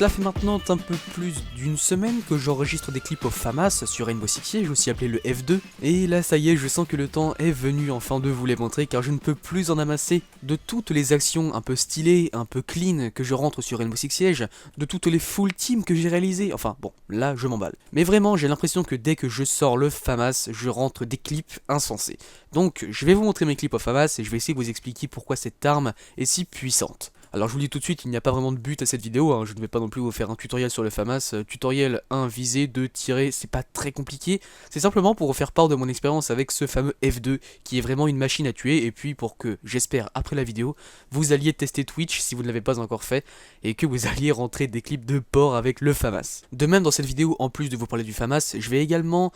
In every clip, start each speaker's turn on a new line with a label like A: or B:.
A: Cela fait maintenant un peu plus d'une semaine que j'enregistre des clips au FAMAS sur Rainbow Six Siege, aussi appelé le F2, et là ça y est, je sens que le temps est venu enfin de vous les montrer car je ne peux plus en amasser de toutes les actions un peu stylées, un peu clean que je rentre sur Rainbow Six Siege, de toutes les full teams que j'ai réalisées, enfin bon, là je m'emballe. Mais vraiment j'ai l'impression que dès que je sors le FAMAS, je rentre des clips insensés. Donc je vais vous montrer mes clips au FAMAS et je vais essayer de vous expliquer pourquoi cette arme est si puissante. Alors je vous dis tout de suite, il n'y a pas vraiment de but à cette vidéo, hein. Je ne vais pas non plus vous faire un tutoriel sur le FAMAS. Tutoriel 1, viser, 2, tirer, c'est pas très compliqué. C'est simplement pour vous faire part de mon expérience avec ce fameux F2, qui est vraiment une machine à tuer, et puis pour que, j'espère, après la vidéo, vous alliez tester Twitch si vous ne l'avez pas encore fait, et que vous alliez rentrer des clips de porc avec le FAMAS. De même, dans cette vidéo, en plus de vous parler du FAMAS, je vais également,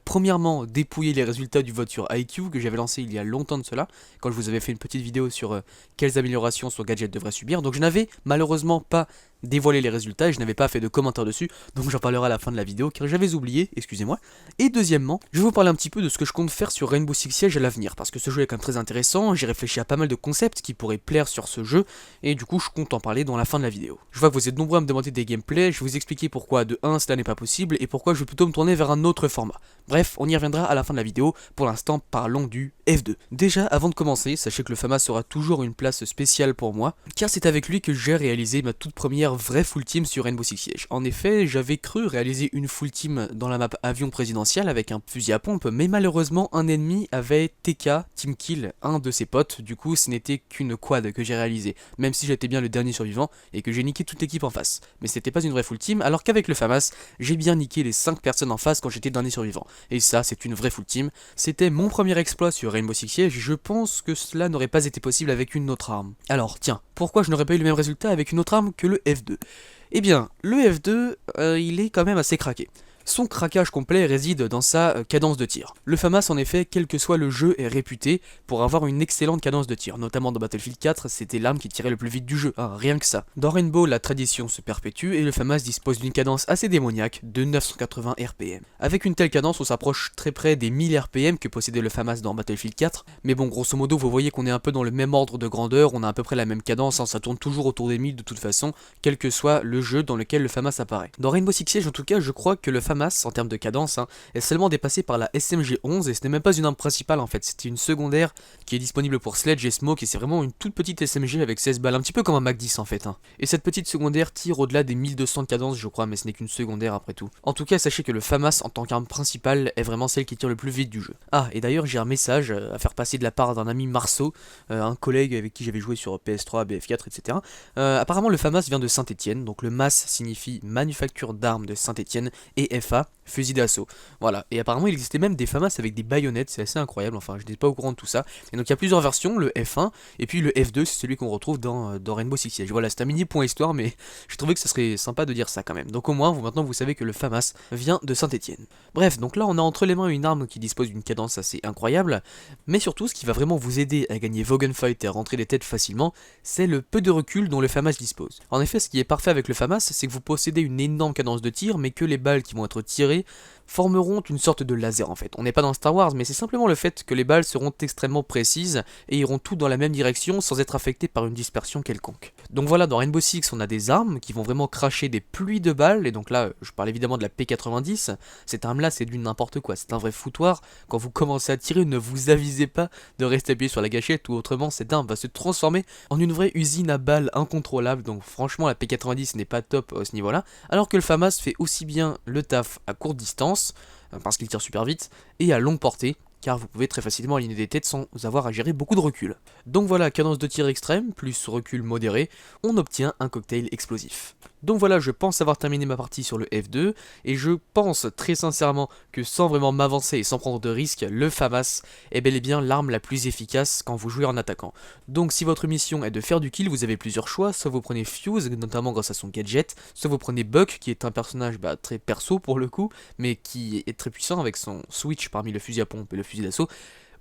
A: premièrement, dépouiller les résultats du vote sur IQ, que j'avais lancé il y a longtemps de cela, quand je vous avais fait une petite vidéo sur quelles améliorations son gadget devrait subir. Donc je n'avais malheureusement pas dévoilé les résultats et je n'avais pas fait de commentaires dessus, donc j'en parlerai à la fin de la vidéo car j'avais oublié, excusez-moi. Et deuxièmement, je vais vous parler un petit peu de ce que je compte faire sur Rainbow Six Siege à l'avenir, parce que ce jeu est quand même très intéressant, j'ai réfléchi à pas mal de concepts qui pourraient plaire sur ce jeu, et du coup je compte en parler dans la fin de la vidéo. Je vois que vous êtes nombreux à me demander des gameplays, je vais vous expliquer pourquoi de 1 cela n'est pas possible, et pourquoi je vais plutôt me tourner vers un autre format. Bref, on y reviendra à la fin de la vidéo, pour l'instant parlons du F2. Déjà, avant de commencer, sachez que le FAMAS sera toujours une place spéciale pour moi, car c'est avec lui que j'ai réalisé ma toute première vraie full team sur Rainbow Six Siege. En effet, j'avais cru réaliser une full team dans la map avion présidentiel avec un fusil à pompe, mais malheureusement un ennemi avait TK, team kill, un de ses potes, du coup ce n'était qu'une quad que j'ai réalisé, même si j'étais bien le dernier survivant et que j'ai niqué toute l'équipe en face. Mais c'était pas une vraie full team, alors qu'avec le FAMAS, j'ai bien niqué les 5 personnes en face quand j'étais le dernier survivant. Et ça, c'est une vraie full team. C'était mon premier exploit sur Rainbow Six Siege, je pense que cela n'aurait pas été possible avec une autre arme. Alors tiens, pourquoi je n'aurais pas eu le même résultat avec une autre arme que le F2 ? Eh bien, le F2, il est quand même assez craqué. Son craquage complet réside dans sa cadence de tir. Le FAMAS en effet, quel que soit le jeu, est réputé pour avoir une excellente cadence de tir. Notamment dans Battlefield 4, c'était l'arme qui tirait le plus vite du jeu, hein, rien que ça. Dans Rainbow, la tradition se perpétue et le FAMAS dispose d'une cadence assez démoniaque de 980 RPM. Avec une telle cadence, on s'approche très près des 1000 RPM que possédait le FAMAS dans Battlefield 4. Mais bon, grosso modo, vous voyez qu'on est un peu dans le même ordre de grandeur, on a à peu près la même cadence, hein, ça tourne toujours autour des 1000 de toute façon, quel que soit le jeu dans lequel le FAMAS apparaît. Dans Rainbow Six Siege, en tout cas, je crois que le FAMAS, en termes de cadence, est seulement dépassé par la SMG11 et ce n'est même pas une arme principale en fait, c'était une secondaire qui est disponible pour Sledge et Smoke et c'est vraiment une toute petite SMG avec 16 balles, un petit peu comme un Mac 10 en fait. Et cette petite secondaire tire au-delà des 1200 de cadence je crois, mais ce n'est qu'une secondaire après tout. En tout cas, sachez que le FAMAS en tant qu'arme principale est vraiment celle qui tire le plus vite du jeu. Ah, et d'ailleurs j'ai un message à faire passer de la part d'un ami Marceau, un collègue avec qui j'avais joué sur PS3, BF4, etc. Apparemment le FAMAS vient de Saint-Étienne, donc le MAS signifie Manufacture d'armes de Saint-Étienne et FA, fusil d'assaut. Voilà, et apparemment il existait même des FAMAS avec des baïonnettes, c'est assez incroyable, enfin je n'étais pas au courant de tout ça. Et donc il y a plusieurs versions, le F1 et puis le F2, c'est celui qu'on retrouve dans Rainbow Six Siege. Voilà, c'est un mini point histoire, mais je trouvais que ça serait sympa de dire ça quand même. Donc au moins, maintenant vous savez que le FAMAS vient de Saint-Étienne. Bref, donc là on a entre les mains une arme qui dispose d'une cadence assez incroyable, mais surtout ce qui va vraiment vous aider à gagner vos gunfights et à rentrer les têtes facilement, c'est le peu de recul dont le FAMAS dispose. En effet, ce qui est parfait avec le FAMAS, c'est que vous possédez une énorme cadence de tir, mais que les balles qui vont être tirées formeront une sorte de laser en fait. On n'est pas dans Star Wars, mais c'est simplement le fait que les balles seront extrêmement précises et iront toutes dans la même direction sans être affectées par une dispersion quelconque. Donc voilà, dans Rainbow Six, on a des armes qui vont vraiment cracher des pluies de balles, et donc là, je parle évidemment de la P90. Cette arme-là, c'est du n'importe quoi, c'est un vrai foutoir. Quand vous commencez à tirer, ne vous avisez pas de rester appuyé sur la gâchette, ou autrement, cette arme va se transformer en une vraie usine à balles incontrôlable. Donc franchement, la P90 n'est pas top à ce niveau-là, alors que le FAMAS fait aussi bien le taf à courte distance, parce qu'il tire super vite, et à longue portée, car vous pouvez très facilement aligner des têtes sans avoir à gérer beaucoup de recul. Donc voilà, cadence de tir extrême, plus recul modéré, on obtient un cocktail explosif. Donc voilà, je pense avoir terminé ma partie sur le F2, et je pense très sincèrement que sans vraiment m'avancer et sans prendre de risques, le FAMAS est bel et bien l'arme la plus efficace quand vous jouez en attaquant. Donc si votre mission est de faire du kill, vous avez plusieurs choix, soit vous prenez Fuse, notamment grâce à son gadget, soit vous prenez Buck, qui est un personnage très perso pour le coup, mais qui est très puissant avec son switch parmi le fusil à pompe et le fusil d'assaut,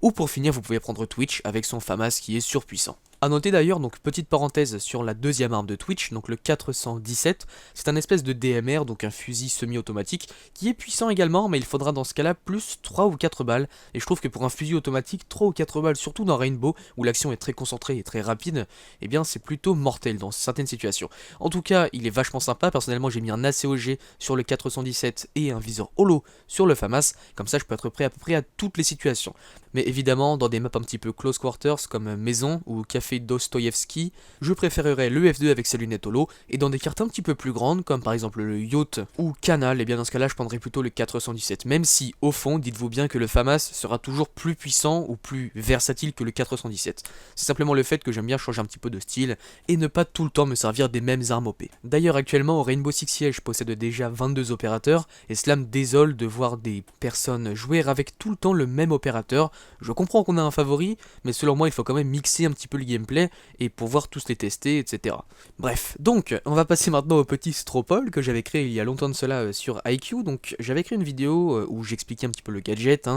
A: ou pour finir vous pouvez prendre Twitch avec son FAMAS qui est surpuissant. A noter d'ailleurs, donc petite parenthèse sur la deuxième arme de Twitch, donc le 417, c'est un espèce de DMR, donc un fusil semi-automatique, qui est puissant également, mais il faudra dans ce cas-là plus 3 ou 4 balles, et je trouve que pour un fusil automatique, 3 ou 4 balles, surtout dans Rainbow, où l'action est très concentrée et très rapide, eh bien c'est plutôt mortel dans certaines situations. En tout cas, il est vachement sympa, personnellement j'ai mis un ACOG sur le 417 et un viseur holo sur le FAMAS, comme ça je peux être prêt à peu près à toutes les situations. Mais évidemment, dans des maps un petit peu close quarters comme Maison ou Café Dostoïevski, je préférerais le F2 avec ses lunettes holo, et dans des cartes un petit peu plus grandes, comme par exemple le Yacht ou Canal, et bien dans ce cas-là je prendrais plutôt le 417, même si au fond, dites-vous bien que le FAMAS sera toujours plus puissant ou plus versatile que le 417. C'est simplement le fait que j'aime bien changer un petit peu de style, et ne pas tout le temps me servir des mêmes armes OP. D'ailleurs actuellement, Rainbow Six Siege possède déjà 22 opérateurs, et cela me désole de voir des personnes jouer avec tout le temps le même opérateur. Je comprends qu'on a un favori, mais selon moi il faut quand même mixer un petit peu le gameplay et pouvoir tous les tester, etc. Bref, donc on va passer maintenant au petit Stropole que j'avais créé il y a longtemps de cela sur IQ. Donc j'avais créé une vidéo où j'expliquais un petit peu le gadget,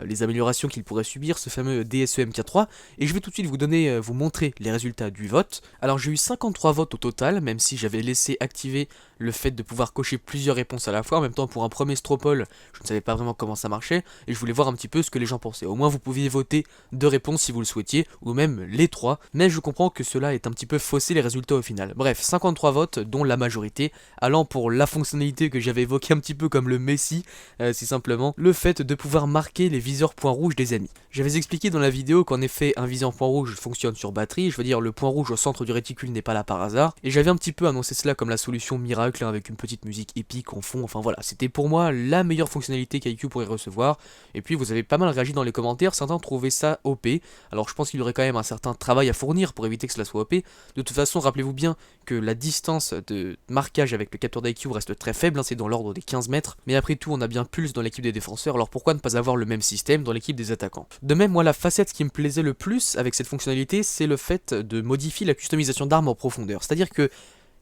A: les améliorations qu'il pourrait subir, ce fameux DSE MK3, et je vais tout de suite vous montrer les résultats du vote. Alors j'ai eu 53 votes au total, même si j'avais laissé activer le fait de pouvoir cocher plusieurs réponses à la fois. En même temps, pour un premier Stropole, je ne savais pas vraiment comment ça marchait, et je voulais voir un petit peu ce que les gens pensaient. Au moins vous pouviez voter 2 réponses si vous le souhaitiez, ou même les 3, mais je comprends que cela est un petit peu faussé les résultats au final. Bref, 53 votes, dont la majorité, allant pour la fonctionnalité que j'avais évoquée un petit peu comme le Messi, c'est simplement le fait de pouvoir marquer les viseurs points rouges des ennemis. J'avais expliqué dans la vidéo qu'en effet un viseur point rouge fonctionne sur batterie, je veux dire le point rouge au centre du réticule n'est pas là par hasard, et j'avais un petit peu annoncé cela comme la solution miracle avec une petite musique épique en fond, enfin voilà, c'était pour moi la meilleure fonctionnalité qu'IQ pourrait recevoir, et puis vous avez pas mal réagi dans les commentaires, certains trouvaient ça OP, alors je pense qu'il y aurait quand même un certain travail à fournir pour éviter que cela soit OP. De toute façon, rappelez-vous bien que la distance de marquage avec le capteur d'IQ reste très faible, c'est dans l'ordre des 15 mètres, mais après tout on a bien Pulse dans l'équipe des défenseurs, alors pourquoi ne pas avoir le même système dans l'équipe des attaquants? De même, moi la facette qui me plaisait le plus avec cette fonctionnalité, c'est le fait de modifier la customisation d'armes en profondeur, c'est-à-dire que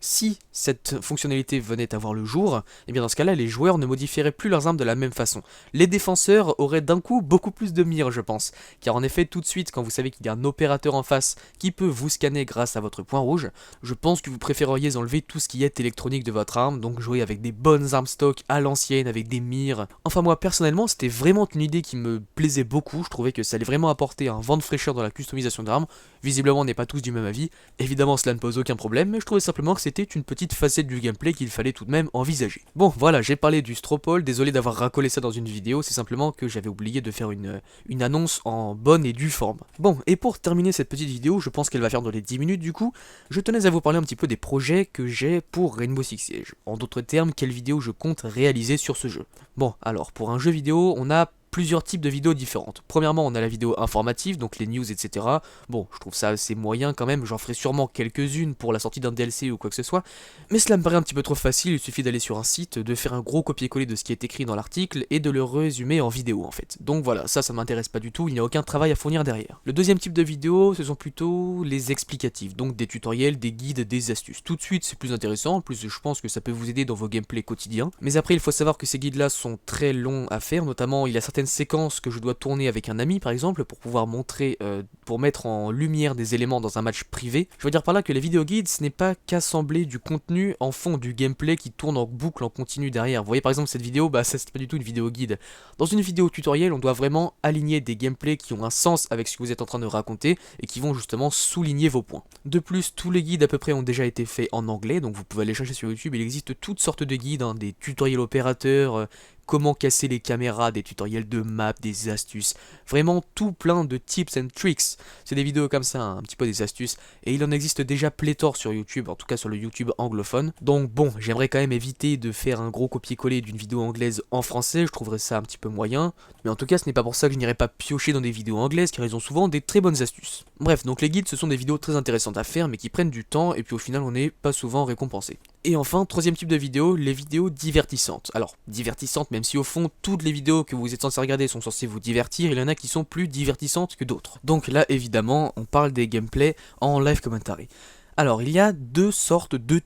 A: si cette fonctionnalité venait à voir le jour, et bien dans ce cas-là, les joueurs ne modifieraient plus leurs armes de la même façon. Les défenseurs auraient d'un coup beaucoup plus de mire, je pense, car en effet, tout de suite, quand vous savez qu'il y a un opérateur en face qui peut vous scanner grâce à votre point rouge, je pense que vous préféreriez enlever tout ce qui est électronique de votre arme, donc jouer avec des bonnes armes stock à l'ancienne, avec des mires. Enfin moi, personnellement, c'était vraiment une idée qui me plaisait beaucoup, je trouvais que ça allait vraiment apporter un vent de fraîcheur dans la customisation d'armes. Visiblement, on n'est pas tous du même avis, évidemment cela ne pose aucun problème, mais je trouvais simplement que c'était une petite facette du gameplay qu'il fallait tout de même envisager. Bon voilà, j'ai parlé du Stropole, désolé d'avoir racolé ça dans une vidéo, c'est simplement que j'avais oublié de faire une annonce en bonne et due forme. Bon, et pour terminer cette petite vidéo, je pense qu'elle va faire dans les 10 minutes du coup, je tenais à vous parler un petit peu des projets que j'ai pour Rainbow Six Siege. En d'autres termes, quelles vidéos je compte réaliser sur ce jeu. Bon, alors pour un jeu vidéo, on a plusieurs types de vidéos différentes. Premièrement, on a la vidéo informative, donc les news, etc. Bon, je trouve ça assez moyen quand même, j'en ferai sûrement quelques-unes pour la sortie d'un DLC ou quoi que ce soit, mais cela me paraît un petit peu trop facile, il suffit d'aller sur un site, de faire un gros copier-coller de ce qui est écrit dans l'article et de le résumer en vidéo en fait. Donc voilà, ça m'intéresse pas du tout, il n'y a aucun travail à fournir derrière. Le deuxième type de vidéo, ce sont plutôt les explicatives, donc des tutoriels, des guides, des astuces. Tout de suite, c'est plus intéressant, en plus je pense que ça peut vous aider dans vos gameplays quotidiens, mais après il faut savoir que ces guides-là sont très longs à faire, notamment il y a certaines séquences que je dois tourner avec un ami par exemple pour pouvoir montrer, pour mettre en lumière des éléments dans un match privé. Je veux dire par là que les vidéo guides ce n'est pas qu'assembler du contenu en fond du gameplay qui tourne en boucle en continu derrière. Vous voyez par exemple cette vidéo, bah ça c'est pas du tout une vidéo guide. Dans une vidéo tutoriel on doit vraiment aligner des gameplays qui ont un sens avec ce que vous êtes en train de raconter et qui vont justement souligner vos points. De plus tous les guides à peu près ont déjà été faits en anglais, donc vous pouvez aller chercher sur YouTube, il existe toutes sortes de guides, des tutoriels opérateurs, comment casser les caméras, des tutoriels de map, des astuces, vraiment tout plein de tips and tricks. C'est des vidéos comme ça, un petit peu des astuces, et il en existe déjà pléthore sur YouTube, en tout cas sur le YouTube anglophone. Donc bon, j'aimerais quand même éviter de faire un gros copier-coller d'une vidéo anglaise en français, je trouverais ça un petit peu moyen, mais en tout cas ce n'est pas pour ça que je n'irai pas piocher dans des vidéos anglaises, car ils ont souvent des très bonnes astuces. Bref, donc les guides ce sont des vidéos très intéressantes à faire, mais qui prennent du temps, et puis au final on n'est pas souvent récompensé. Et enfin, troisième type de vidéo, les vidéos divertissantes. Alors, divertissantes, même si au fond, toutes les vidéos que vous êtes censés regarder sont censées vous divertir, il y en a qui sont plus divertissantes que d'autres. Donc là, évidemment, on parle des gameplays en live commentary. Alors, il y a deux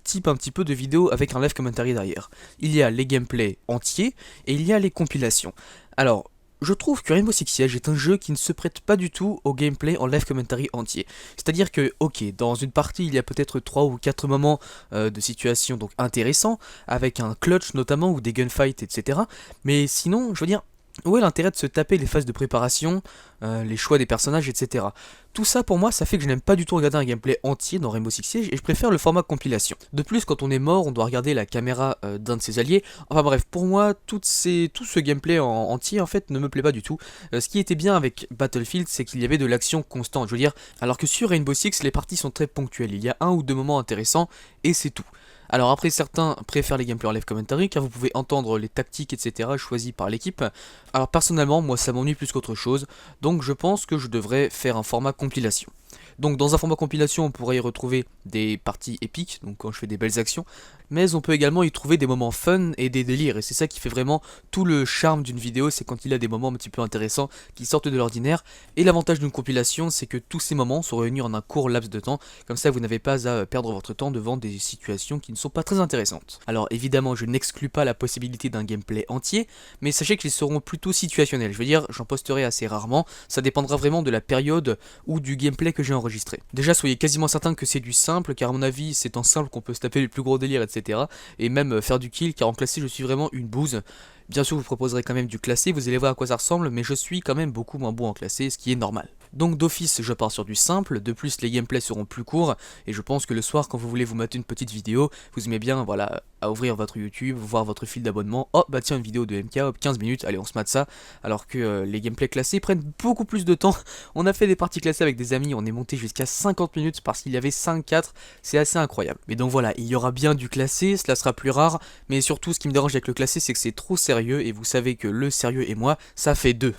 A: types un petit peu de vidéos avec un live commentary derrière. Il y a les gameplays entiers, et il y a les compilations. Alors, Je trouve que Rainbow Six Siege est un jeu qui ne se prête pas du tout au gameplay en live commentary entier. C'est-à-dire que, ok, dans une partie il y a peut-être 3 ou 4 moments de situation donc intéressants, avec un clutch notamment ou des gunfights, etc. Mais sinon, je veux dire, où est l'intérêt de se taper les phases de préparation, les choix des personnages, etc. Tout ça pour moi ça fait que je n'aime pas du tout regarder un gameplay entier dans Rainbow Six Siege et je préfère le format compilation. De plus quand on est mort on doit regarder la caméra d'un de ses alliés. Enfin bref pour moi tout ce gameplay entier en fait ne me plaît pas du tout. Ce qui était bien avec Battlefield c'est qu'il y avait de l'action constante, je veux dire, alors que sur Rainbow Six les parties sont très ponctuelles, il y a un ou deux moments intéressants et c'est tout. Alors après certains préfèrent les gameplays en live commentary car vous pouvez entendre les tactiques etc choisies par l'équipe. Alors personnellement moi ça m'ennuie plus qu'autre chose, donc je pense que je devrais faire un format compilation. Donc dans un format compilation on pourrait y retrouver des parties épiques, donc quand je fais des belles actions, mais on peut également y trouver des moments fun et des délires, et c'est ça qui fait vraiment tout le charme d'une vidéo, c'est quand il y a des moments un petit peu intéressants qui sortent de l'ordinaire, et l'avantage d'une compilation c'est que tous ces moments sont réunis en un court laps de temps, comme ça vous n'avez pas à perdre votre temps devant des situations qui ne sont pas très intéressantes. Alors évidemment je n'exclus pas la possibilité d'un gameplay entier, mais sachez qu'ils seront plutôt situationnels, je veux dire j'en posterai assez rarement, ça dépendra vraiment de la période ou du gameplay que j'ai enregistré. Déjà soyez quasiment certain que c'est du simple, car à mon avis c'est en simple qu'on peut se taper les plus gros délires, etc. Et même faire du kill, car en classé je suis vraiment une bouse. Bien sûr, je vous proposerai quand même du classé, vous allez voir à quoi ça ressemble, mais je suis quand même beaucoup moins bon en classé, ce qui est normal. Donc d'office, je pars sur du simple, de plus les gameplays seront plus courts, et je pense que le soir, quand vous voulez vous mater une petite vidéo, vous aimez bien, voilà, à ouvrir votre YouTube, voir votre fil d'abonnement, oh bah tiens une vidéo de MK, hop 15 minutes, allez on se mate ça, alors que les gameplays classés prennent beaucoup plus de temps. On a fait des parties classées avec des amis, on est monté jusqu'à 50 minutes parce qu'il y avait 5-4, c'est assez incroyable. Mais donc voilà, il y aura bien du classé, cela sera plus rare, mais surtout ce qui me dérange avec le classé c'est que c'est trop sérieux, et vous savez que le sérieux et moi, ça fait deux.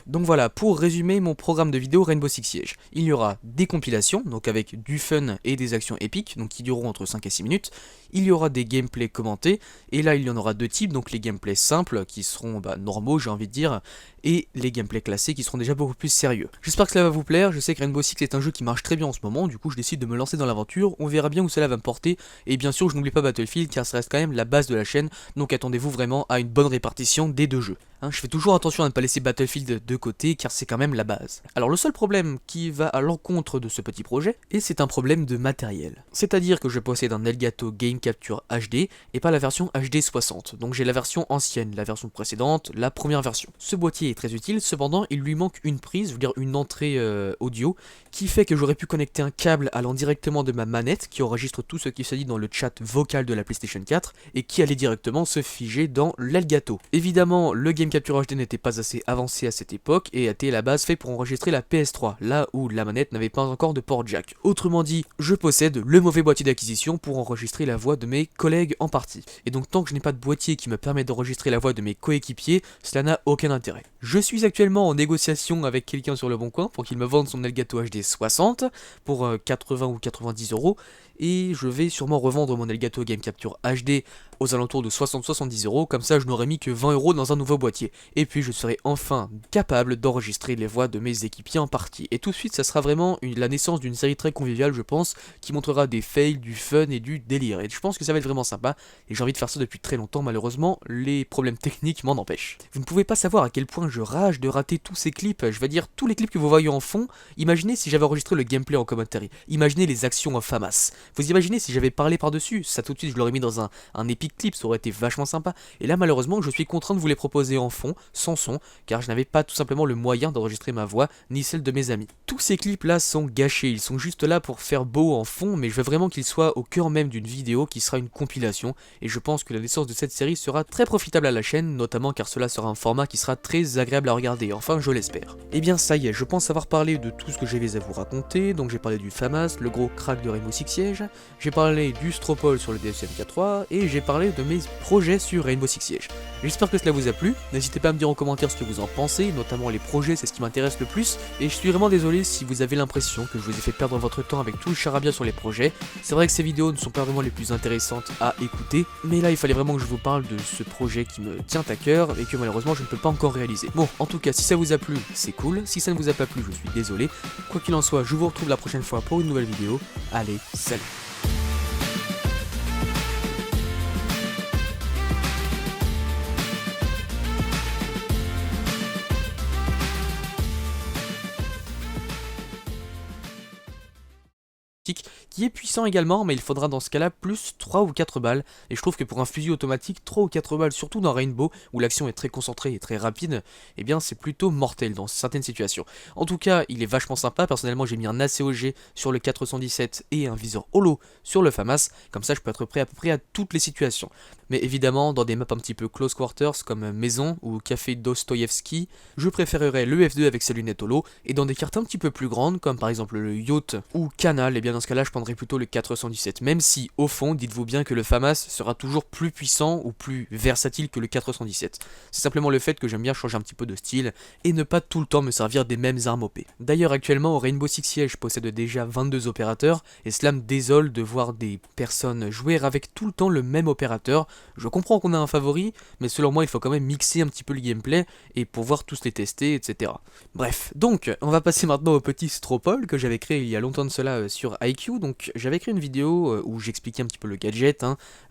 A: Donc voilà, pour résumer mon programme de vidéo Rainbow Six Siege, il y aura des compilations, donc avec du fun et des actions épiques, donc qui dureront entre 5 et 6 minutes, il y aura des gameplays commentés, et là il y en aura deux types, donc les gameplays simples, qui seront normaux j'ai envie de dire, et les gameplays classés qui seront déjà beaucoup plus sérieux. J'espère que cela va vous plaire, je sais que Rainbow Six est un jeu qui marche très bien en ce moment, du coup je décide de me lancer dans l'aventure, on verra bien où cela va me porter, et bien sûr je n'oublie pas Battlefield car ça reste quand même la base de la chaîne, donc attendez-vous vraiment à une bonne répartition des deux jeux. Je fais toujours attention à ne pas laisser Battlefield de côté car c'est quand même la base. Alors le seul problème qui va à l'encontre de ce petit projet, et c'est un problème de matériel. C'est-à-dire que je possède un Elgato Game Capture HD et pas la version HD 60. Donc j'ai la version ancienne, la version précédente, la première version. Ce boîtier est très utile, cependant il lui manque une prise, je veux dire une entrée audio, qui fait que j'aurais pu connecter un câble allant directement de ma manette qui enregistre tout ce qui se dit dans le chat vocal de la PlayStation 4 et qui allait directement se figer dans l'Elgato. Évidemment, le Game Capture HD n'était pas assez avancé à cette époque et était à la base fait pour enregistrer la PS3, là où la manette n'avait pas encore de port jack. Autrement dit, je possède le mauvais boîtier d'acquisition pour enregistrer la voix de mes collègues en partie. Et donc tant que je n'ai pas de boîtier qui me permet d'enregistrer la voix de mes coéquipiers, cela n'a aucun intérêt. Je suis actuellement en négociation avec quelqu'un sur le bon coin pour qu'il me vende son Elgato HD 60 pour 80 ou 90 euros, et je vais sûrement revendre mon Elgato Game Capture HD aux alentours de 60-70 euros, comme ça je n'aurai mis que 20 euros dans un nouveau boîtier. Et puis je serai enfin capable d'enregistrer les voix de mes équipiers en partie. Et tout de suite ça sera vraiment la naissance d'une série très conviviale je pense, qui montrera des fails, du fun et du délire. Et je pense que ça va être vraiment sympa, et j'ai envie de faire ça depuis très longtemps, malheureusement les problèmes techniques m'en empêchent. Vous ne pouvez pas savoir à quel point je rage de rater tous ces clips, je vais dire tous les clips que vous voyez en fond. Imaginez si j'avais enregistré le gameplay en commentary, imaginez les actions en FAMAS. Vous imaginez si j'avais parlé par-dessus, ça tout de suite je l'aurais mis dans un épique clip, ça aurait été vachement sympa. Et là malheureusement je suis contraint de vous les proposer en fond, sans son, car je n'avais pas tout simplement le moyen d'enregistrer ma voix, ni celle de mes amis. Tous ces clips là sont gâchés, ils sont juste là pour faire beau en fond, mais je veux vraiment qu'ils soient au cœur même d'une vidéo qui sera une compilation, et je pense que la naissance de cette série sera très profitable à la chaîne, notamment car cela sera un format qui sera très agréable à regarder, enfin je l'espère. Et bien ça y est, je pense avoir parlé de tout ce que j'avais à vous raconter, donc j'ai parlé du FAMAS, le gros crack de Rainbow Six Siege, j'ai parlé du Stropole sur le DSMK3, et j'ai parlé de mes projets sur Rainbow Six Siege. J'espère que cela vous a plu, n'hésitez pas à me dire en commentaire ce que vous en pensez, notamment les projets, c'est ce qui m'intéresse le plus, et je suis vraiment désolé si vous avez l'impression que je vous ai fait perdre votre temps avec tout le charabia sur les projets. C'est vrai que ces vidéos ne sont pas vraiment les plus intéressantes à écouter, mais là il fallait vraiment que je vous parle de ce projet qui me tient à cœur et que malheureusement je ne peux pas encore réaliser. Bon, en tout cas si ça vous a plu, c'est cool, si ça ne vous a pas plu, je suis désolé. Quoi qu'il en soit, je vous retrouve la prochaine fois pour une nouvelle vidéo. Allez, salut! qui est puissant également, mais il faudra dans ce cas-là plus 3 ou 4 balles, et je trouve que pour un fusil automatique, 3 ou 4 balles, surtout dans Rainbow, où l'action est très concentrée et très rapide, eh bien c'est plutôt mortel dans certaines situations. En tout cas, il est vachement sympa, personnellement j'ai mis un ACOG sur le 417 et un viseur holo sur le FAMAS, comme ça je peux être prêt à peu près à toutes les situations. Mais évidemment, dans des maps un petit peu close quarters comme Maison ou Café Dostoïevski, je préférerais le F2 avec ses lunettes holo, et dans des cartes un petit peu plus grandes, comme par exemple le Yacht ou Canal, et bien dans ce cas-là je prendrais plutôt le 417, même si au fond, dites-vous bien que le FAMAS sera toujours plus puissant ou plus versatile que le 417. C'est simplement le fait que j'aime bien changer un petit peu de style, et ne pas tout le temps me servir des mêmes armes OP. D'ailleurs actuellement au Rainbow Six Siege je possède déjà 22 opérateurs, et cela me désole de voir des personnes jouer avec tout le temps le même opérateur. Je comprends qu'on a un favori, mais selon moi il faut quand même mixer un petit peu le gameplay, et pouvoir tous les tester, etc. Bref, donc on va passer maintenant au petit Stropole que j'avais créé il y a longtemps de cela sur IQ. Donc j'avais créé une vidéo où j'expliquais un petit peu le gadget,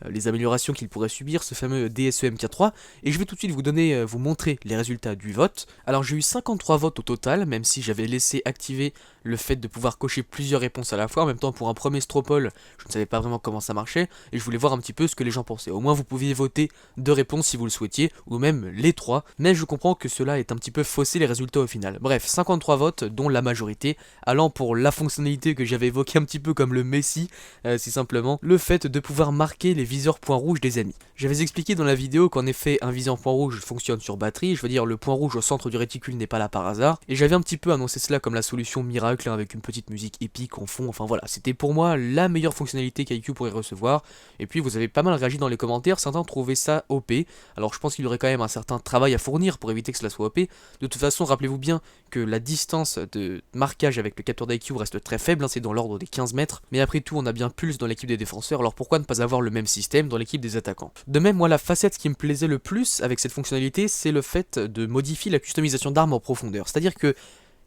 A: les améliorations qu'il pourrait subir, ce fameux DSE MK3, et je vais tout de suite vous montrer les résultats du vote. Alors j'ai eu 53 votes au total, même si j'avais laissé activer le fait de pouvoir cocher plusieurs réponses à la fois. En même temps, pour un premier Stropole, je ne savais pas vraiment comment ça marchait, et je voulais voir un petit peu ce que les gens pensaient. Au moins vous pouviez voter 2 réponses si vous le souhaitiez, ou même les 3, mais je comprends que cela est un petit peu faussé les résultats au final. Bref, 53 votes, dont la majorité allant pour la fonctionnalité que j'avais évoquée un petit peu comme le Messi, c'est simplement le fait de pouvoir marquer les viseurs points rouges des ennemis. J'avais expliqué dans la vidéo qu'en effet un viseur point rouge fonctionne sur batterie, je veux dire le point rouge au centre du réticule n'est pas là par hasard, et j'avais un petit peu annoncé cela comme la solution miracle avec une petite musique épique en fond, enfin voilà, c'était pour moi la meilleure fonctionnalité qu'IQ pourrait recevoir, et puis vous avez pas mal réagi dans les commentaires, certains trouvaient ça OP, alors je pense qu'il y aurait quand même un certain travail à fournir pour éviter que cela soit OP. De toute façon, rappelez-vous bien que la distance de marquage avec le capteur d'IQ reste très faible, c'est dans l'ordre des 15 mètres, mais après tout on a bien Pulse dans l'équipe des défenseurs, alors pourquoi ne pas avoir le même système dans l'équipe des attaquants? De même, moi la facette qui me plaisait le plus avec cette fonctionnalité, c'est le fait de modifier la customisation d'armes en profondeur, c'est-à-dire que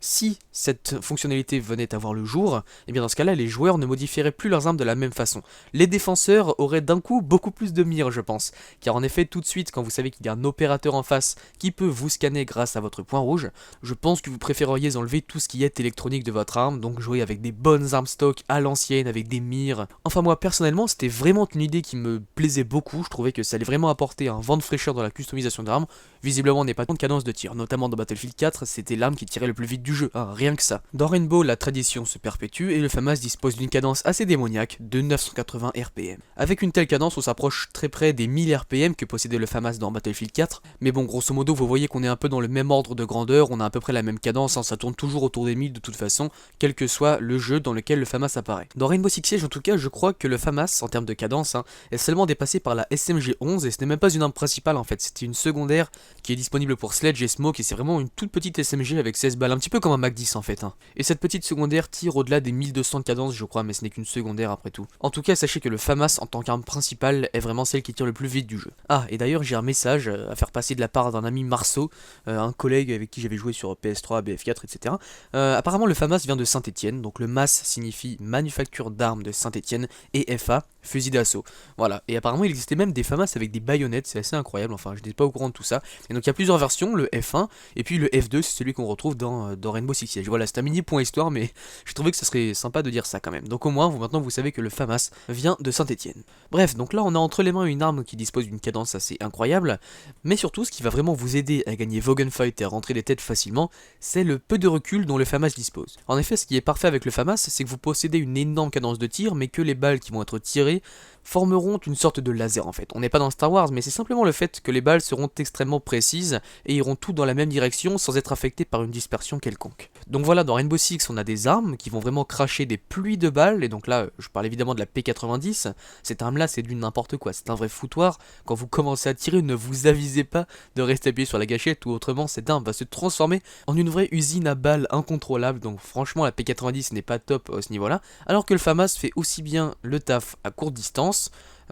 A: si cette fonctionnalité venait à voir le jour, et bien dans ce cas-là, les joueurs ne modifieraient plus leurs armes de la même façon. Les défenseurs auraient d'un coup beaucoup plus de mire, je pense, car en effet, tout de suite, quand vous savez qu'il y a un opérateur en face qui peut vous scanner grâce à votre point rouge, je pense que vous préféreriez enlever tout ce qui est électronique de votre arme, donc jouer avec des bonnes armes stock à l'ancienne, avec des mires. Enfin moi, personnellement, c'était vraiment une idée qui me plaisait beaucoup, je trouvais que ça allait vraiment apporter un vent de fraîcheur dans la customisation d'armes. Visiblement, on n'est pas tant de cadence de tir, notamment dans Battlefield 4, c'était l'arme qui tirait le plus vite du jeu, rien que ça. Dans Rainbow, la tradition se perpétue et le FAMAS dispose d'une cadence assez démoniaque de 980 RPM. Avec une telle cadence, on s'approche très près des 1000 RPM que possédait le FAMAS dans Battlefield 4, mais bon, grosso modo, vous voyez qu'on est un peu dans le même ordre de grandeur, on a à peu près la même cadence, ça tourne toujours autour des 1000 de toute façon, quel que soit le jeu dans lequel le FAMAS apparaît. Dans Rainbow Six Siege, en tout cas, je crois que le FAMAS, en termes de cadence, est seulement dépassé par la SMG-11, et ce n'est même pas une arme principale en fait, c'était une secondaire qui est disponible pour Sledge et Smoke, et c'est vraiment une toute petite SMG avec 16 balles, un petit peu comme un Mac 10 en fait. Et cette petite secondaire tire au-delà des 1200 de cadence je crois, mais ce n'est qu'une secondaire après tout. En tout cas, sachez que le FAMAS en tant qu'arme principale est vraiment celle qui tire le plus vite du jeu. Ah, et d'ailleurs j'ai un message à faire passer de la part d'un ami Marceau, un collègue avec qui j'avais joué sur PS3, BF4, etc. Apparemment le FAMAS vient de Saint-Etienne, donc le MAS signifie Manufacture d'armes de Saint-Etienne, et FA, fusil d'assaut. Voilà, et apparemment il existait même des FAMAS avec des baïonnettes, c'est assez incroyable, enfin je n'étais pas au courant de tout ça. Et donc il y a plusieurs versions, le F1, et puis le F2, c'est celui qu'on retrouve dans Rainbow Six Siege. Voilà, c'est un mini point histoire, mais je trouvais que ce serait sympa de dire ça quand même. Donc au moins, maintenant vous savez que le FAMAS vient de Saint-Etienne. Bref, donc là on a entre les mains une arme qui dispose d'une cadence assez incroyable, mais surtout ce qui va vraiment vous aider à gagner vos gunfights et à rentrer des têtes facilement, c'est le peu de recul dont le FAMAS dispose. En effet, ce qui est parfait avec le FAMAS, c'est que vous possédez une énorme cadence de tir, mais que les balles qui vont être tirées formeront une sorte de laser en fait. On n'est pas dans Star Wars, mais c'est simplement le fait que les balles seront extrêmement précises et iront toutes dans la même direction sans être affectées par une dispersion quelconque. Donc voilà, dans Rainbow Six, on a des armes qui vont vraiment cracher des pluies de balles, et donc là, je parle évidemment de la P90, cette arme-là, c'est du n'importe quoi, c'est un vrai foutoir. Quand vous commencez à tirer, ne vous avisez pas de rester appuyé sur la gâchette, ou autrement, cette arme va se transformer en une vraie usine à balles incontrôlable, donc franchement, la P90 n'est pas top à ce niveau-là, alors que le FAMAS fait aussi bien le taf à courte distance,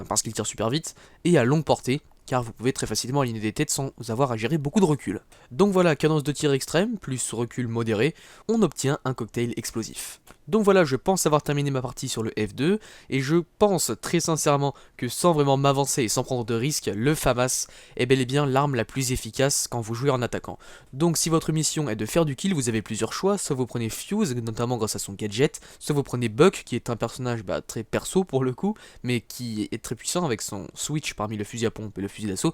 A: parce qu'il tire super vite, et à longue portée, car vous pouvez très facilement aligner des têtes sans avoir à gérer beaucoup de recul. Donc voilà, cadence de tir extrême, plus recul modéré, on obtient un cocktail explosif. Donc voilà, je pense avoir terminé ma partie sur le F2, et je pense très sincèrement que sans vraiment m'avancer et sans prendre de risques, le FAMAS est bel et bien l'arme la plus efficace quand vous jouez en attaquant. Donc si votre mission est de faire du kill, vous avez plusieurs choix, soit vous prenez Fuse, notamment grâce à son gadget, soit vous prenez Buck, qui est un personnage très perso pour le coup, mais qui est très puissant avec son switch parmi le fusil à pompe et le fusil d'assaut,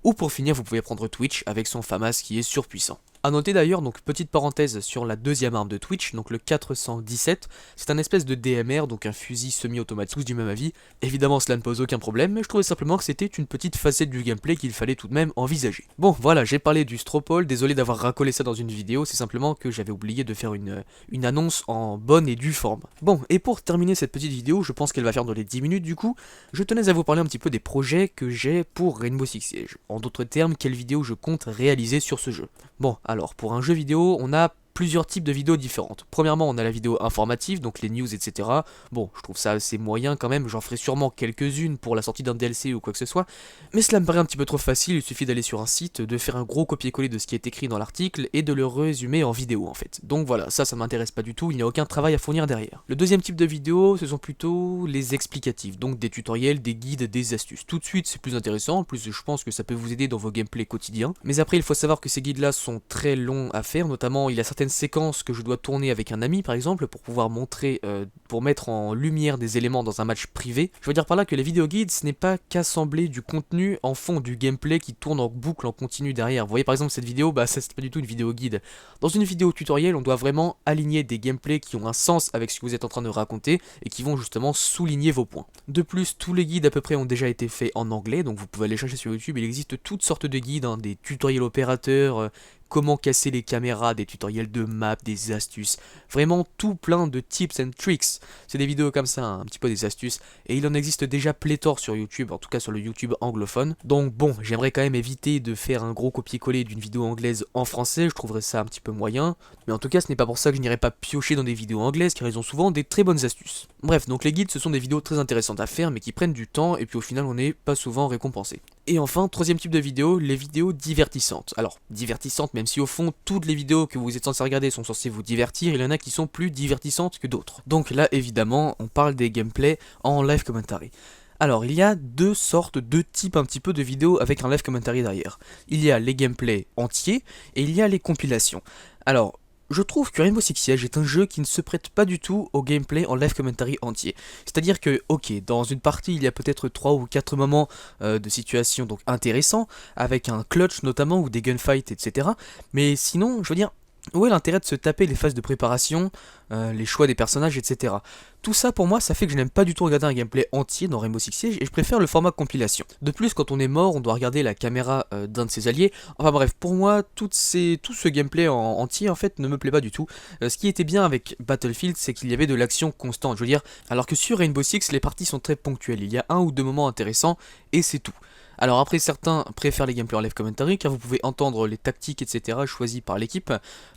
A: ou pour finir vous pouvez prendre Twitch avec son FAMAS qui est surpuissant. A noter d'ailleurs, donc petite parenthèse sur la deuxième arme de Twitch, donc le 417, c'est un espèce de DMR, donc un fusil semi-automatique, tous du même avis. Évidemment cela ne pose aucun problème, mais je trouvais simplement que c'était une petite facette du gameplay qu'il fallait tout de même envisager. Bon voilà, j'ai parlé du Stropole, désolé d'avoir racolé ça dans une vidéo, c'est simplement que j'avais oublié de faire une annonce en bonne et due forme. Bon, et pour terminer cette petite vidéo, je pense qu'elle va faire dans les 10 minutes du coup, je tenais à vous parler un petit peu des projets que j'ai pour Rainbow Six Siege. En d'autres termes, quelle vidéo je compte réaliser sur ce jeu. Bon, alors pour un jeu vidéo, on a plusieurs types de vidéos différentes. Premièrement, on a la vidéo informative, donc les news, etc. Bon, je trouve ça assez moyen quand même, j'en ferai sûrement quelques-unes pour la sortie d'un DLC ou quoi que ce soit, mais cela me paraît un petit peu trop facile, il suffit d'aller sur un site, de faire un gros copier-coller de ce qui est écrit dans l'article et de le résumer en vidéo en fait. Donc voilà, ça m'intéresse pas du tout, il n'y a aucun travail à fournir derrière. Le deuxième type de vidéo, ce sont plutôt les explicatives, donc des tutoriels, des guides, des astuces. Tout de suite, c'est plus intéressant, en plus je pense que ça peut vous aider dans vos gameplays quotidiens. Mais après, il faut savoir que ces guides-là sont très longs à faire, notamment il y a certaines séquences que je dois tourner avec un ami par exemple pour pouvoir montrer, pour mettre en lumière des éléments dans un match privé. Je veux dire par là que les vidéos guides ce n'est pas qu'assembler du contenu en fond du gameplay qui tourne en boucle en continu derrière. Vous voyez par exemple cette vidéo, ça c'est pas du tout une vidéo guide. Dans une vidéo tutoriel on doit vraiment aligner des gameplays qui ont un sens avec ce que vous êtes en train de raconter et qui vont justement souligner vos points. De plus, tous les guides à peu près ont déjà été faits en anglais, donc vous pouvez aller chercher sur YouTube, il existe toutes sortes de guides, des tutoriels opérateurs, comment casser les caméras, des tutoriels de map, des astuces, vraiment tout plein de tips and tricks. C'est des vidéos comme ça, un petit peu des astuces, et il en existe déjà pléthore sur YouTube, en tout cas sur le YouTube anglophone. Donc bon, j'aimerais quand même éviter de faire un gros copier-coller d'une vidéo anglaise en français, je trouverais ça un petit peu moyen, mais en tout cas ce n'est pas pour ça que je n'irai pas piocher dans des vidéos anglaises, car ils ont souvent des très bonnes astuces. Bref, donc les guides ce sont des vidéos très intéressantes à faire, mais qui prennent du temps, et puis au final on n'est pas souvent récompensé. Et enfin, troisième type de vidéo, les vidéos divertissantes. Alors, divertissantes, même si au fond, toutes les vidéos que vous êtes censés regarder sont censées vous divertir, il y en a qui sont plus divertissantes que d'autres. Donc là, évidemment, on parle des gameplays en live commentary. Alors, il y a deux types un petit peu de vidéos avec un live commentary derrière. Il y a les gameplays entiers, et il y a les compilations. Alors, je trouve que Rainbow Six Siege est un jeu qui ne se prête pas du tout au gameplay en live commentary entier. C'est-à-dire que, ok, dans une partie, il y a peut-être 3 ou 4 moments de situation donc intéressants, avec un clutch notamment, ou des gunfights, etc. Mais sinon, je veux dire, où est l'intérêt de se taper les phases de préparation, les choix des personnages, etc. Tout ça pour moi ça fait que je n'aime pas du tout regarder un gameplay entier dans Rainbow Six Siege et je préfère le format compilation. De plus quand on est mort on doit regarder la caméra d'un de ses alliés. Enfin bref pour moi tout ce gameplay entier en fait ne me plaît pas du tout. Ce qui était bien avec Battlefield c'est qu'il y avait de l'action constante, je veux dire, alors que sur Rainbow Six les parties sont très ponctuelles, il y a un ou deux moments intéressants et c'est tout. Alors après certains préfèrent les gameplays en live commentary car vous pouvez entendre les tactiques etc choisies par l'équipe.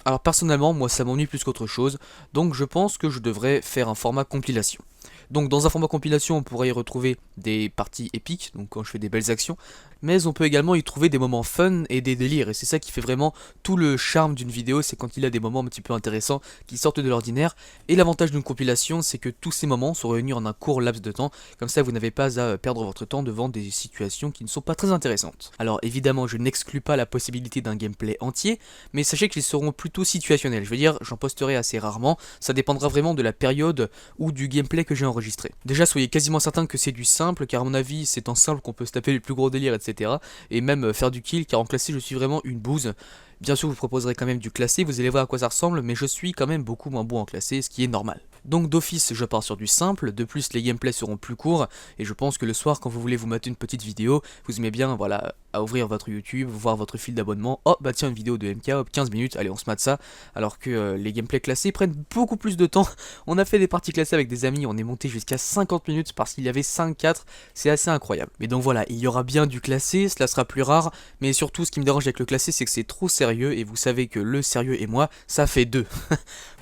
A: Alors personnellement moi ça m'ennuie plus qu'autre chose, donc je pense que je devrais faire un format compilation. Donc dans un format compilation on pourrait y retrouver des parties épiques, donc quand je fais des belles actions, mais on peut également y trouver des moments fun et des délires, et c'est ça qui fait vraiment tout le charme d'une vidéo, c'est quand il y a des moments un petit peu intéressants qui sortent de l'ordinaire, et l'avantage d'une compilation c'est que tous ces moments sont réunis en un court laps de temps, comme ça vous n'avez pas à perdre votre temps devant des situations qui ne sont pas très intéressantes. Alors évidemment je n'exclus pas la possibilité d'un gameplay entier, mais sachez qu'ils seront plutôt situationnels, je veux dire j'en posterai assez rarement, ça dépendra vraiment de la période ou du gameplay que j'ai enregistré. Déjà soyez quasiment certain que c'est du simple, car à mon avis c'est en simple qu'on peut se taper les plus gros délires, etc. Et même faire du kill, car en classé je suis vraiment une bouse. Bien sûr, je vous proposerai quand même du classé, vous allez voir à quoi ça ressemble, mais je suis quand même beaucoup moins bon en classé, ce qui est normal. Donc d'office, je pars sur du simple, de plus les gameplays seront plus courts, et je pense que le soir, quand vous voulez vous mater une petite vidéo, vous aimez bien, voilà, à ouvrir votre YouTube, voir votre fil d'abonnement, oh bah tiens une vidéo de MK, hop 15 minutes, allez on se mate ça, alors que les gameplays classés prennent beaucoup plus de temps. On a fait des parties classées avec des amis, on est monté jusqu'à 50 minutes parce qu'il y avait 5-4, c'est assez incroyable. Mais donc voilà, il y aura bien du classé, cela sera plus rare, mais surtout ce qui me dérange avec le classé c'est que c'est trop sérieux, et vous savez que le sérieux et moi, ça fait deux.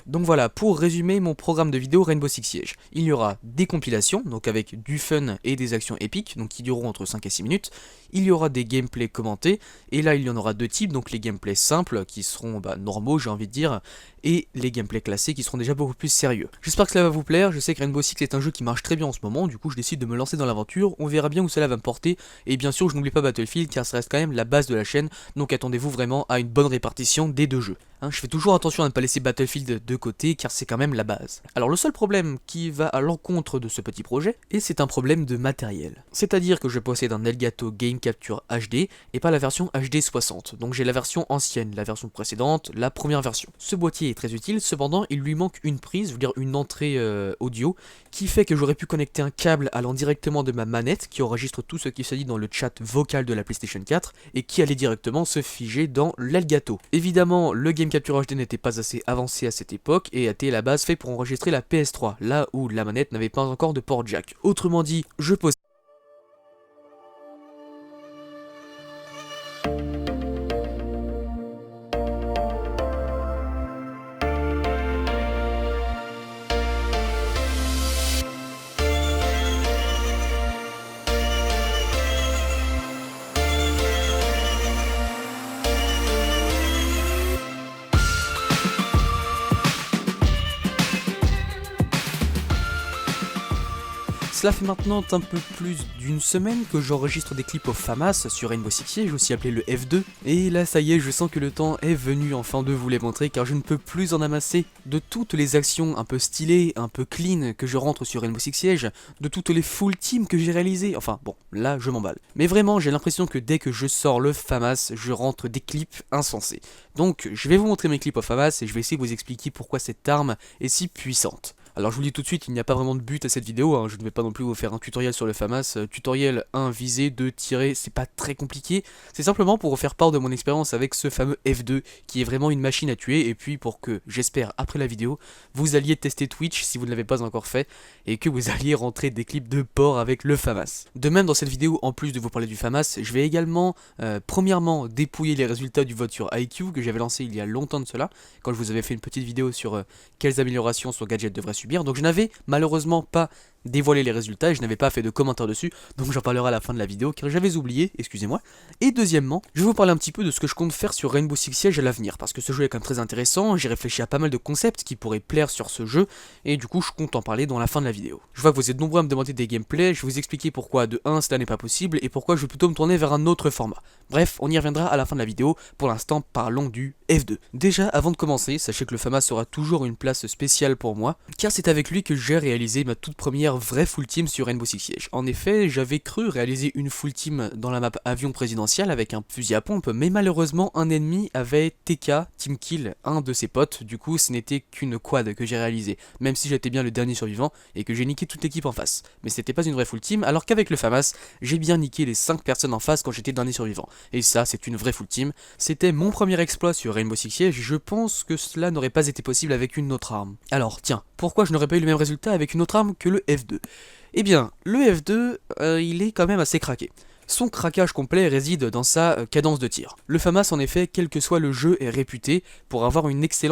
A: Donc voilà, pour résumer mon programme de vidéo Rainbow Six Siege, il y aura des compilations, donc avec du fun et des actions épiques, donc qui dureront entre 5 et 6 minutes. Il y aura des gameplays commentés, et là il y en aura deux types, donc les gameplays simples, qui seront normaux j'ai envie de dire, et les gameplays classés qui seront déjà beaucoup plus sérieux. J'espère que cela va vous plaire, je sais que Rainbow Six est un jeu qui marche très bien en ce moment, du coup je décide de me lancer dans l'aventure, on verra bien où cela va me porter, et bien sûr je n'oublie pas Battlefield car ça reste quand même la base de la chaîne, donc attendez-vous vraiment à une bonne répartition des deux jeux. Je fais toujours attention à ne pas laisser Battlefield de côté car c'est quand même la base. Alors le seul problème qui va à l'encontre de ce petit projet, et c'est un problème de matériel. C'est-à-dire que je possède un Elgato Game Capture HD et pas la version HD 60, donc j'ai la version ancienne, la version précédente, la première version. Ce boîtier est très utile, cependant il lui manque une prise, je veux dire une entrée audio, qui fait que j'aurais pu connecter un câble allant directement de ma manette qui enregistre tout ce qui se dit dans le chat vocal de la PlayStation 4 et qui allait directement se figer dans l'Elgato. Évidemment, le Game Capture HD n'était pas assez avancé à cette époque et était à la base fait pour enregistrer la PS3, là où la manette n'avait pas encore de port jack. Autrement dit, je possède Cela fait maintenant un peu plus d'une semaine que j'enregistre des clips au FAMAS sur Rainbow Six Siege, aussi appelé le F2, et là ça y est, je sens que le temps est venu enfin de vous les montrer car je ne peux plus en amasser de toutes les actions un peu stylées, un peu clean que je rentre sur Rainbow Six Siege, de toutes les full teams que j'ai réalisées, enfin bon, là je m'emballe. Mais vraiment j'ai l'impression que dès que je sors le FAMAS, je rentre des clips insensés. Donc je vais vous montrer mes clips au FAMAS et je vais essayer de vous expliquer pourquoi cette arme est si puissante. Alors je vous dis tout de suite, il n'y a pas vraiment de but à cette vidéo, je ne vais pas non plus vous faire un tutoriel sur le FAMAS. Tutoriel 1, viser, 2, tirer, c'est pas très compliqué. C'est simplement pour vous faire part de mon expérience avec ce fameux F2 qui est vraiment une machine à tuer. Et puis pour que, j'espère, après la vidéo, vous alliez tester Twitch si vous ne l'avez pas encore fait. Et que vous alliez rentrer des clips de porc avec le FAMAS. De même dans cette vidéo, en plus de vous parler du FAMAS, je vais également, premièrement, dépouiller les résultats du vote sur IQ que j'avais lancé il y a longtemps de cela. Quand je vous avais fait une petite vidéo sur quelles améliorations son gadget devrait subir. Donc je n'avais malheureusement pas dévoilé les résultats et je n'avais pas fait de commentaire dessus, donc j'en parlerai à la fin de la vidéo car j'avais oublié, excusez-moi. Et deuxièmement, je vais vous parler un petit peu de ce que je compte faire sur Rainbow Six Siege à l'avenir, parce que ce jeu est quand même très intéressant, j'ai réfléchi à pas mal de concepts qui pourraient plaire sur ce jeu, et du coup je compte en parler dans la fin de la vidéo. Je vois que vous êtes nombreux à me demander des gameplays, je vais vous expliquer pourquoi de 1 cela n'est pas possible, et pourquoi je vais plutôt me tourner vers un autre format. Bref, on y reviendra à la fin de la vidéo, pour l'instant parlons du F2. Déjà, avant de commencer, sachez que le FAMAS sera toujours une place spéciale pour moi, car c'est avec lui que j'ai réalisé ma toute première vraie full team sur Rainbow Six Siege. En effet, j'avais cru réaliser une full team dans la map avion présidentiel avec un fusil à pompe, mais malheureusement un ennemi avait TK, team kill, un de ses potes, du coup ce n'était qu'une quad que j'ai réalisé, même si j'étais bien le dernier survivant et que j'ai niqué toute l'équipe en face. Mais c'était pas une vraie full team, alors qu'avec le FAMAS, j'ai bien niqué les 5 personnes en face quand j'étais le dernier survivant. Et ça, c'est une vraie full team. C'était mon premier exploit sur Rainbow Six Siege, je pense que cela n'aurait pas été possible avec une autre arme. Alors, tiens, pourquoi je n'aurais pas eu le même résultat avec une autre arme que le F2 ? Eh bien, le F2, il est quand même assez craqué. Son craquage complet réside dans sa cadence de tir. Le FAMAS, en effet, quel que soit le jeu, est réputé pour avoir une excellente